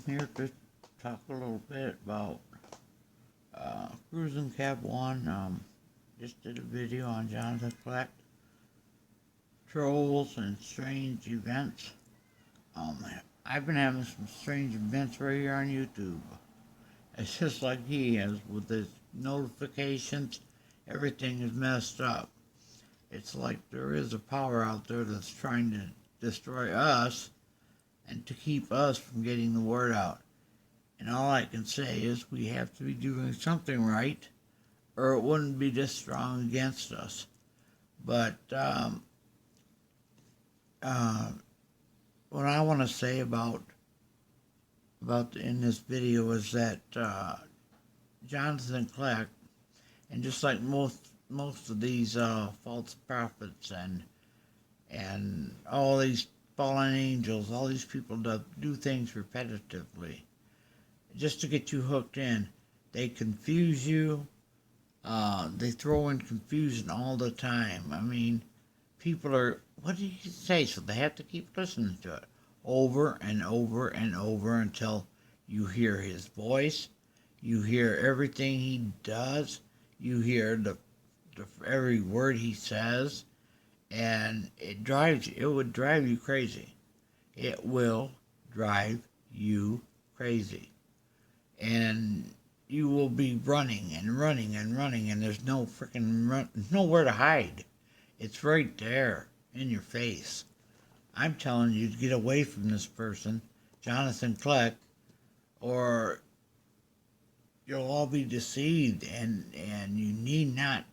here to talk a little bit about Cruising Cab 1. Just did a video on Jonathan Kleck, trolls and strange events. I've been having some strange events right here on YouTube. It's just like he has with his notifications. Everything is messed up. It's like there is a power out there that's trying to destroy us and to keep us from getting the word out. And all I can say is we have to be doing something right, or it wouldn't be this strong against us. But what I want to say about in this video is that Jonathan Kleck, and just like most of these false prophets and all these fallen angels, all these people that do things repetitively just to get you hooked in. They confuse you. They throw in confusion all the time. I mean, people are, what did he say? So they have to keep listening to it over and over and over until you hear his voice, you hear everything he does, you hear the every word he says, and it would drive you crazy. It will drive you crazy. And you will be running and running and running, and there's no freaking nowhere to hide. It's right there in your face. I'm telling you to get away from this person, Jonathan Kleck, or you'll all be deceived, and you need not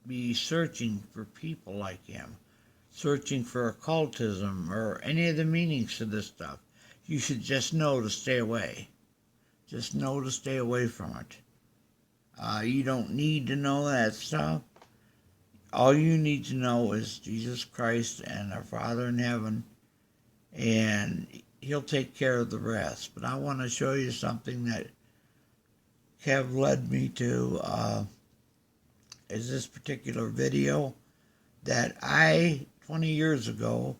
be searching for people like him, searching for occultism or any of the meanings to this stuff. You should just know to stay away. Just know to stay away from it. You don't need to know that stuff. All you need to know is Jesus Christ and our Father in heaven, and he'll take care of the rest. But I want to show you something that Kev led me to, is this particular video that I, 20 years ago,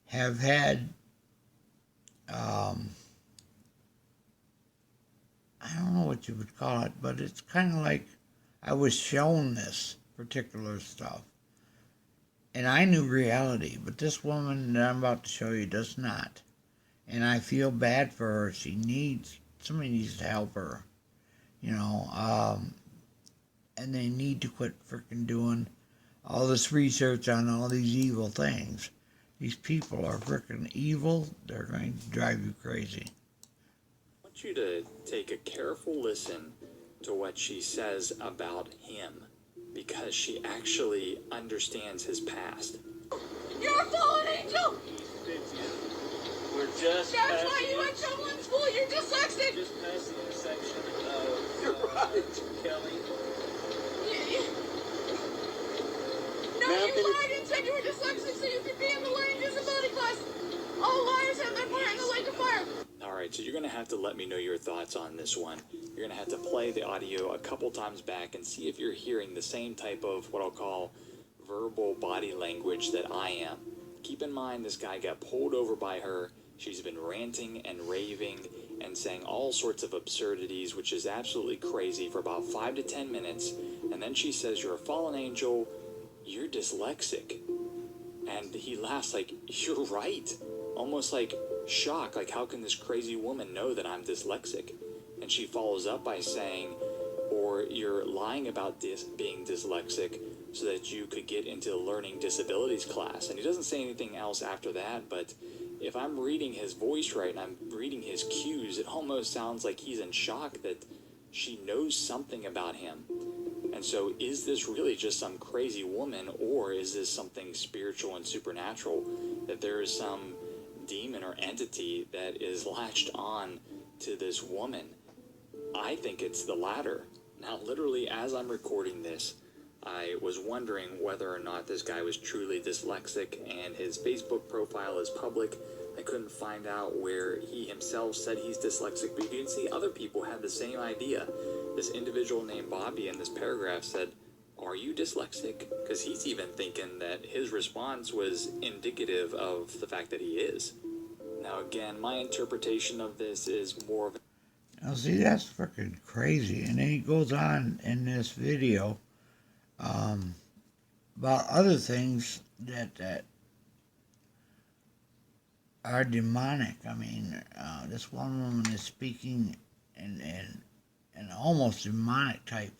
have had, I don't know what you would call it, but it's kind of like I was shown this particular stuff. And I knew reality, but this woman that I'm about to show you does not. And I feel bad for her. Somebody needs to help her. You know, and they need to quit freaking doing all this research on all these evil things. These people are freaking evil. They're going to drive you crazy. I want you to take a careful listen to what she says about him, because she actually understands his past. You're a fallen angel! We're just That's why you had trouble in school, you're dyslexic! Just past the intersection of You're right. Kelly. No, you lied and said you were dyslexic so you could be in the learning disability class. All liars have their part in the lake of fire. Alright, so you're going to have to let me know your thoughts on this one. You're going to have to play the audio a couple times back and see if you're hearing the same type of what I'll call verbal body language that I am. Keep in mind, this guy got pulled over by her. She's been ranting and raving and saying all sorts of absurdities, which is absolutely crazy, for about 5 to 10 minutes. And then she says, "You're a fallen angel. You're dyslexic." And he laughs like, "You're right." Almost like shock, like, how can this crazy woman know that I'm dyslexic? And she follows up by saying, "Or you're lying about being dyslexic so that you could get into the learning disabilities class." And he doesn't say anything else after that, but if I'm reading his voice right and I'm reading his cues, it almost sounds like he's in shock that she knows something about him. And so is this really just some crazy woman, or is this something spiritual and supernatural, that there is some demon or entity that is latched on to this woman? I think it's the latter. Now, literally, as I'm recording this, I was wondering whether or not this guy was truly dyslexic, and his Facebook profile is public. I couldn't find out where he himself said he's dyslexic, but you can see other people had the same idea. This individual named Bobby in this paragraph said, "Are you dyslexic?" Because he's even thinking that his response was indicative of the fact that he is. Now, again, my interpretation of this is more of Now, see, that's freaking crazy. And then he goes on in this video about other things that are demonic. I mean, this one woman is speaking in almost demonic type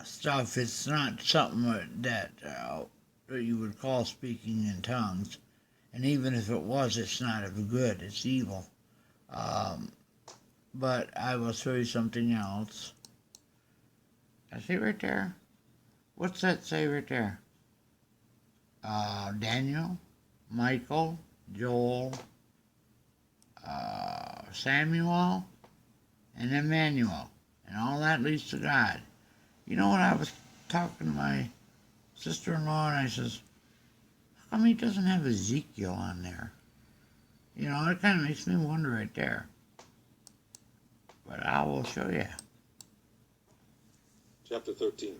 stuff. It's not something that you would call speaking in tongues. And even if it was, it's not of good. It's evil. But I will show you something else. I see right there. What's that say right there? Daniel, Michael, Joel, Samuel, and Emmanuel. And all that leads to God. You know, when I was talking to my sister-in-law, and I says, how come he doesn't have Ezekiel on there? You know, it kind of makes me wonder right there. But I will show you. Chapter 13.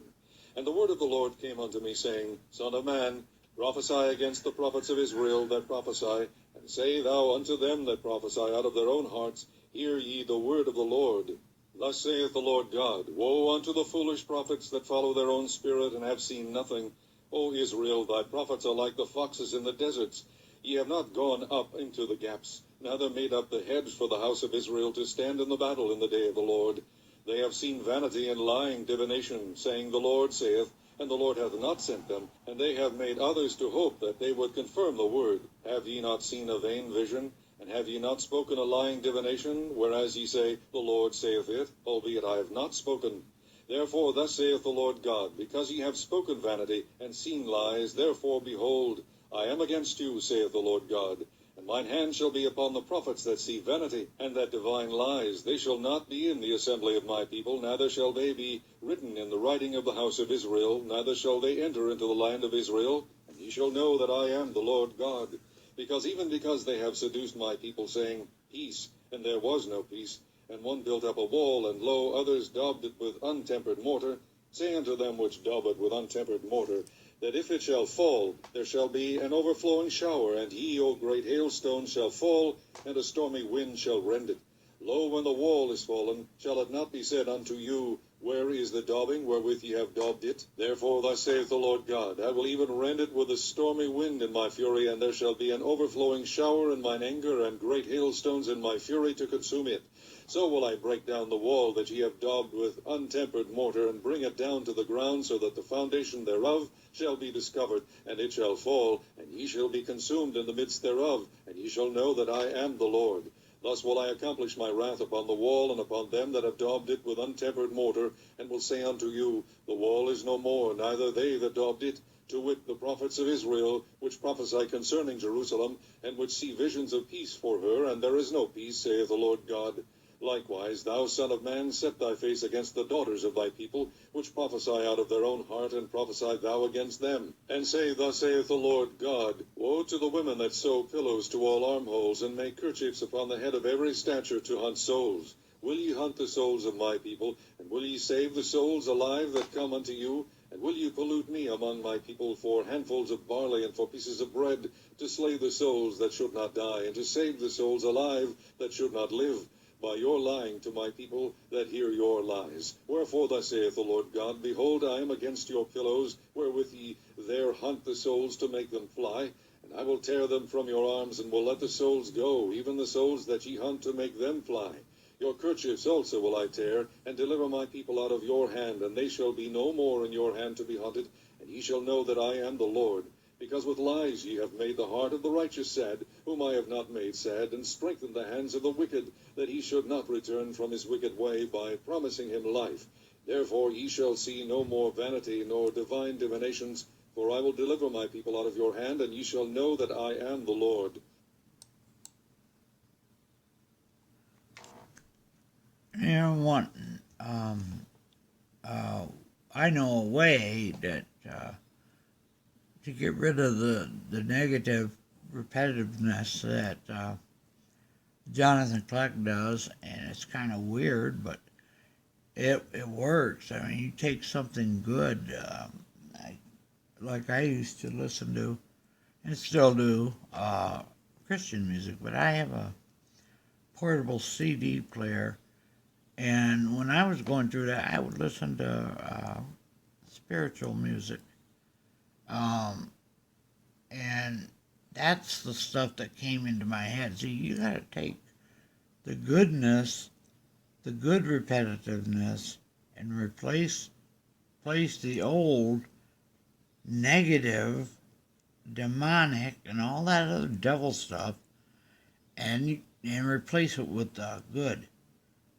And the word of the Lord came unto me, saying, Son of man, prophesy against the prophets of Israel that prophesy, and say thou unto them that prophesy out of their own hearts, Hear ye the word of the Lord. Thus saith the Lord God, Woe unto the foolish prophets that follow their own spirit, and have seen nothing. O Israel, thy prophets are like the foxes in the deserts. Ye have not gone up into the gaps, neither made up the hedge for the house of Israel to stand in the battle in the day of the Lord. They have seen vanity and lying divination, saying, The Lord saith, and the Lord hath not sent them, and they have made others to hope that they would confirm the word. Have ye not seen a vain vision? And have ye not spoken a lying divination, whereas ye say, The Lord saith it, albeit I have not spoken? Therefore thus saith the Lord God, Because ye have spoken vanity, and seen lies, therefore, behold, I am against you, saith the Lord God. And mine hand shall be upon the prophets that see vanity, and that divine lies. They shall not be in the assembly of my people, neither shall they be written in the writing of the house of Israel, neither shall they enter into the land of Israel. And ye shall know that I am the Lord God. Because they have seduced my people, saying, Peace, and there was no peace. And one built up a wall, and lo, others daubed it with untempered mortar. Say unto them which daub it with untempered mortar, that if it shall fall, there shall be an overflowing shower, and ye, O great hailstones, shall fall, and a stormy wind shall rend it. Lo, when the wall is fallen, shall it not be said unto you, Where is the daubing wherewith ye have daubed it? Therefore thus saith the Lord God, I will even rend it with a stormy wind in my fury, and there shall be an overflowing shower in mine anger, and great hailstones in my fury to consume it. So will I break down the wall that ye have daubed with untempered mortar, and bring it down to the ground, so that the foundation thereof shall be discovered, and it shall fall, and ye shall be consumed in the midst thereof, and ye shall know that I am the Lord. Thus will I accomplish my wrath upon the wall, and upon them that have daubed it with untempered mortar, and will say unto you, The wall is no more, neither they that daubed it, to wit, the prophets of Israel, which prophesy concerning Jerusalem, and which see visions of peace for her, and there is no peace, saith the Lord God. Likewise, thou son of man, set thy face against the daughters of thy people, which prophesy out of their own heart, and prophesy thou against them. And say, Thus saith the Lord God, Woe to the women that sew pillows to all armholes, and make kerchiefs upon the head of every stature to hunt souls. Will ye hunt the souls of my people, and will ye save the souls alive that come unto you? And will ye pollute me among my people for handfuls of barley and for pieces of bread, to slay the souls that should not die, and to save the souls alive that should not live? By your lying to my people that hear your lies. Wherefore thus saith the Lord God, Behold, I am against your pillows, wherewith ye there hunt the souls to make them fly. And I will tear them from your arms, and will let the souls go, even the souls that ye hunt to make them fly. Your kerchiefs also will I tear, and deliver my people out of your hand, and they shall be no more in your hand to be hunted, and ye shall know that I am the Lord. Because with lies ye have made the heart of the righteous sad, whom I have not made sad, and strengthened the hands of the wicked, that he should not return from his wicked way, by promising him life. Therefore ye shall see no more vanity, nor divine divinations, for I will deliver my people out of your hand, and ye shall know that I am the Lord. One, I know a way that to get rid of the negative repetitiveness that Jonathan Kleck does, and it's kind of weird, but it works. I mean, you take something good, like I used to listen to, and still do, Christian music, but I have a portable CD player, and when I was going through that, I would listen to spiritual music, and that's the stuff that came into my head. See, you got to take the goodness, the good repetitiveness, and replace the old negative, demonic, and all that other devil stuff, and replace it with the good.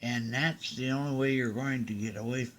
And that's the only way you're going to get away from